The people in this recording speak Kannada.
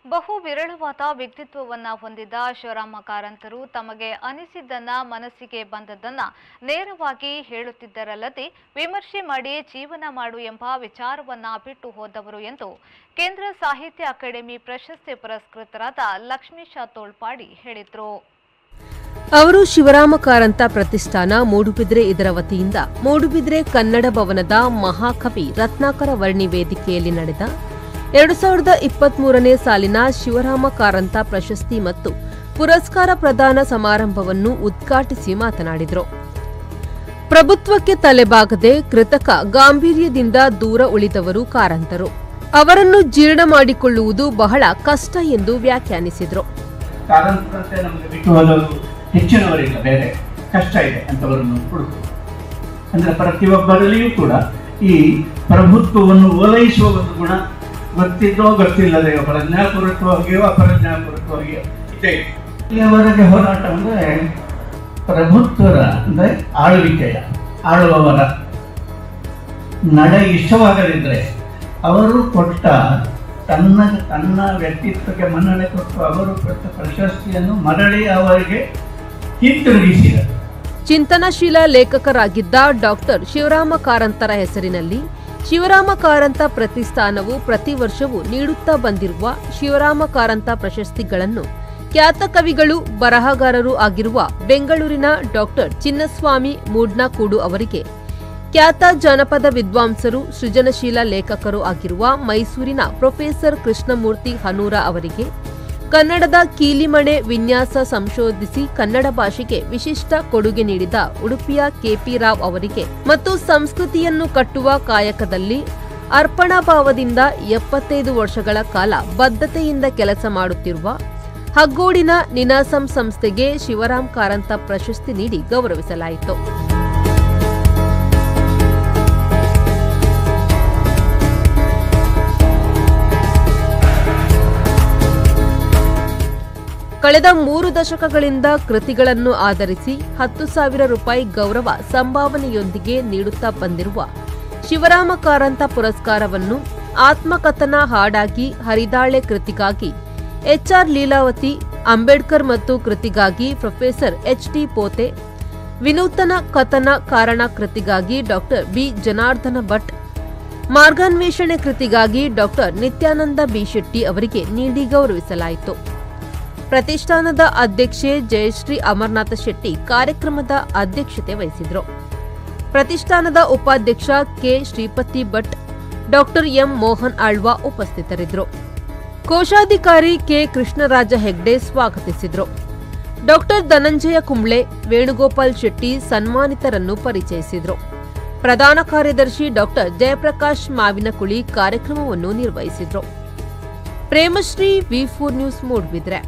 ಬಹು ವಿರಳವಾದ ವ್ಯಕ್ತಿತ್ವವನ್ನ ಹೊಂದಿದ್ದ ಶಿವರಾಮ ಕಾರಂತರು ತಮಗೆ ಅನಿಸಿದ್ದನ್ನ ಮನಸ್ಸಿಗೆ ಬಂದದ್ದನ್ನ ನೇರವಾಗಿ ಹೇಳುತ್ತಿದ್ದರಲ್ಲದೆ ವಿಮರ್ಶೆ ಮಾಡಿ ಜೀವನ ಮಾಡು ಎಂಬ ವಿಚಾರವನ್ನ ಬಿಟ್ಟು ಹೋದವರು ಎಂದು ಕೇಂದ್ರ ಸಾಹಿತ್ಯ ಅಕಾಡೆಮಿ ಪ್ರಶಸ್ತಿ ಪುರಸ್ಕೃತರಾದ ಲಕ್ಷ್ಮೀಶ ತೋಳ್ಪಾಡಿ ಹೇಳಿದರು. ಅವರು ಶಿವರಾಮ ಕಾರಂತ ಪ್ರತಿಷ್ಠಾನ ಮೂಡುಬಿದ್ರೆ ಇದರ ವತಿಯಿಂದ ಮೂಡುಬಿದ್ರೆ ಕನ್ನಡ ಭವನದ ಮಹಾಕವಿ ರತ್ನಾಕರ ವರ್ಣಿ ವೇದಿಕೆಯಲ್ಲಿ ನಡೆದ 2023ನೇ ಸಾಲಿನ ಶಿವರಾಮ ಕಾರಂತ ಪ್ರಶಸ್ತಿ ಮತ್ತು ಪುರಸ್ಕಾರ ಪ್ರದಾನ ಸಮಾರಂಭವನ್ನು ಉದ್ಘಾಟಿಸಿ ಮಾತನಾಡಿದರು. ಪ್ರಭುತ್ವಕ್ಕೆ ತಲೆಬಾಗದೆ ಕೃತಕ ಗಾಂಭೀರ್ಯದಿಂದ ದೂರ ಉಳಿದವರು ಕಾರಂತರು. ಅವರನ್ನು ಜೀರ್ಣ ಮಾಡಿಕೊಳ್ಳುವುದು ಬಹಳ ಕಷ್ಟ ಎಂದು ವ್ಯಾಖ್ಯಾನಿಸಿದರು. ಹೆಚ್ಚಿನವರಿಲ್ಲ, ಬೇರೆ ಕಷ್ಟ ಇದೆ ಅಂತವರನ್ನು ಹುಡುಕುವುದು ಅಂದರೆ ಪ್ರತಿಯೊಬ್ಬರಲ್ಲಿಯೂ ಕೂಡ ಈ ಪ್ರಭುತ್ವವನ್ನು ಓಲೈಸುವ ಒಂದು ಗುಣ ಗೊತ್ತಿದ್ದೋ ಗೊತ್ತಿಲ್ಲದೆಯೋ ಪ್ರಜ್ಞಾಪೂರ್ವಕವಾಗಿಯೋ ಅಪ್ರಜ್ಞಾಪೂರ್ವಕವಾಗಿಯೋ ಇದೆ. ಇಲ್ಲಿಯವರೆಗೆ ಹೋರಾಟ ಅಂದರೆ ಪ್ರಭುತ್ವದ ಅಂದರೆ ಆಳುವವರ ನಡೆ ಇಷ್ಟವಾಗದಿದ್ದರೆ ಅವರು ಕೊಟ್ಟ ತನ್ನ ವ್ಯಕ್ತಿತ್ವಕ್ಕೆ ಮನ್ನಣೆ ಕೊಟ್ಟು ಅವರು ಕೊಟ್ಟ ಪ್ರಶಸ್ತಿಯನ್ನು ಮರಳಿ ಅವರಿಗೆ ಹಿಂತಿರುಗಿಸಿದರು. ಚಿಂತನಶೀಲ ಲೇಖಕರಾಗಿದ್ದ ಡಾಕ್ಟರ್ ಶಿವರಾಮ ಕಾರಂತರ ಹೆಸರಿನಲ್ಲಿ ಶಿವರಾಮ ಕಾರಂತ ಪ್ರತಿಷ್ಠಾನವು ಪ್ರತಿ ವರ್ಷವೂ ನೀಡುತ್ತಾ ಬಂದಿರುವ ಶಿವರಾಮ ಕಾರಂತ ಪ್ರಶಸ್ತಿಗಳನ್ನು ಖ್ಯಾತ ಕವಿಗಳು ಬರಹಗಾರರೂ ಆಗಿರುವ ಬೆಂಗಳೂರಿನ ಡಾಕ್ಟರ್ ಚಿನ್ನಸ್ವಾಮಿ ಮೂಡ್ನಕೂಡು ಅವರಿಗೆ, ಖ್ಯಾತ ಜಾನಪದ ವಿದ್ವಾಂಸರು ಸೃಜನಶೀಲ ಲೇಖಕರು ಆಗಿರುವ ಮೈಸೂರಿನ ಪ್ರೊಫೆಸರ್ ಕೃಷ್ಣಮೂರ್ತಿ ಹನೂರ ಅವರಿಗೆ, ಕನ್ನಡದ ಕೀಲಿಮಣೆ ವಿನ್ಯಾಸ ಸಂಶೋಧಿಸಿ ಕನ್ನಡ ಭಾಷೆಗೆ ವಿಶಿಷ್ಟ ಕೊಡುಗೆ ನೀಡಿದ ಉಡುಪಿಯ ಕೆಪಿ ರಾವ್ ಅವರಿಗೆ ಮತ್ತು ಸಂಸ್ಕೃತಿಯನ್ನು ಕಟ್ಟುವ ಕಾಯಕದಲ್ಲಿ ಅರ್ಪಣಾಭಾವದಿಂದ 75 ವರ್ಷಗಳ ಕಾಲ ಬದ್ಧತೆಯಿಂದ ಕೆಲಸ ಮಾಡುತ್ತಿರುವ ಹಗ್ಗೋಡಿನ ನಿನಾಸಂ ಸಂಸ್ಥೆಗೆ ಶಿವರಾಮ ಕಾರಂತ ಪ್ರಶಸ್ತಿ ನೀಡಿ ಗೌರವಿಸಲಾಯಿತು. ಕಳೆದ 3 ದಶಕಗಳಿಂದ ಕೃತಿಗಳನ್ನು ಆಧರಿಸಿ 10,000 ರೂಪಾಯಿ ಗೌರವ ಸಂಭಾವನೆಯೊಂದಿಗೆ ನೀಡುತ್ತಾ ಬಂದಿರುವ ಶಿವರಾಮ ಕಾರಂತ ಪುರಸ್ಕಾರವನ್ನು ಆತ್ಮಕಥನ ಹಾಡಾಗಿ ಹರಿದಾಳೆ ಕೃತಿಗಾಗಿ ಎಚ್ಆರ್ ಲೀಲಾವತಿ, ಅಂಬೇಡ್ಕರ್ ಮತ್ತು ಕೃತಿಗಾಗಿ ಪ್ರೊಫೆಸರ್ ಎಚ್ಡಿ ಪೋತೆ, ವಿನೂತನ ಕಥನ ಕಾರಣ ಕೃತಿಗಾಗಿ ಡಾಕ್ಟರ್ ಬಿ ಜನಾರ್ದನ ಭಟ್, ಮಾರ್ಗಾನ್ವೇಷಣೆ ಕೃತಿಗಾಗಿ ಡಾಕ್ಟರ್ ನಿತ್ಯಾನಂದ ಬಿ ಶೆಟ್ಟಿ ಅವರಿಗೆ ನೀಡಿ ಗೌರವಿಸಲಾಯಿತು. ಪ್ರತಿಷ್ಠಾನದ ಅಧ್ಯಕ್ಷೆ ಜಯಶ್ರೀ ಅಮರನಾಥ ಶೆಟ್ಟಿ ಕಾರ್ಯಕ್ರಮದ ಅಧ್ಯಕ್ಷತೆ ವಹಿಸಿದರು. ಪ್ರತಿಷ್ಠಾನದ ಉಪಾಧ್ಯಕ್ಷ K Shripati Bhat, doctor M Mohan Alva ಉಪಸ್ಥಿತರಿದ್ದರು. ಕೋಶಾಧಿಕಾರಿ ಕೆ ಕೃಷ್ಣರಾಜ ಹೆಗ್ಡೆ ಸ್ವಾಗತಿಸಿದರು. ಡಾಕ್ಟರ್ ಧನಂಜಯ ಕುಂಬ್ಳೆ, ವೇಣುಗೋಪಾಲ್ ಶೆಟ್ಟಿ ಸನ್ಮಾನಿತರನ್ನು ಪರಿಚಯಿಸಿದರು. ಪ್ರಧಾನ ಕಾರ್ಯದರ್ಶಿ ಡಾಕ್ಟರ್ ಜಯಪ್ರಕಾಶ್ ಮಾವಿನಕುಳಿ ಕಾರ್ಯಕ್ರಮವನ್ನು ನಿರ್ವಹಿಸಿದರು. ಪ್ರೇಮಶ್ರೀ ವಿ4 ನ್ಯೂಸ್ ಮೂಡುಬಿದ್ರೆ.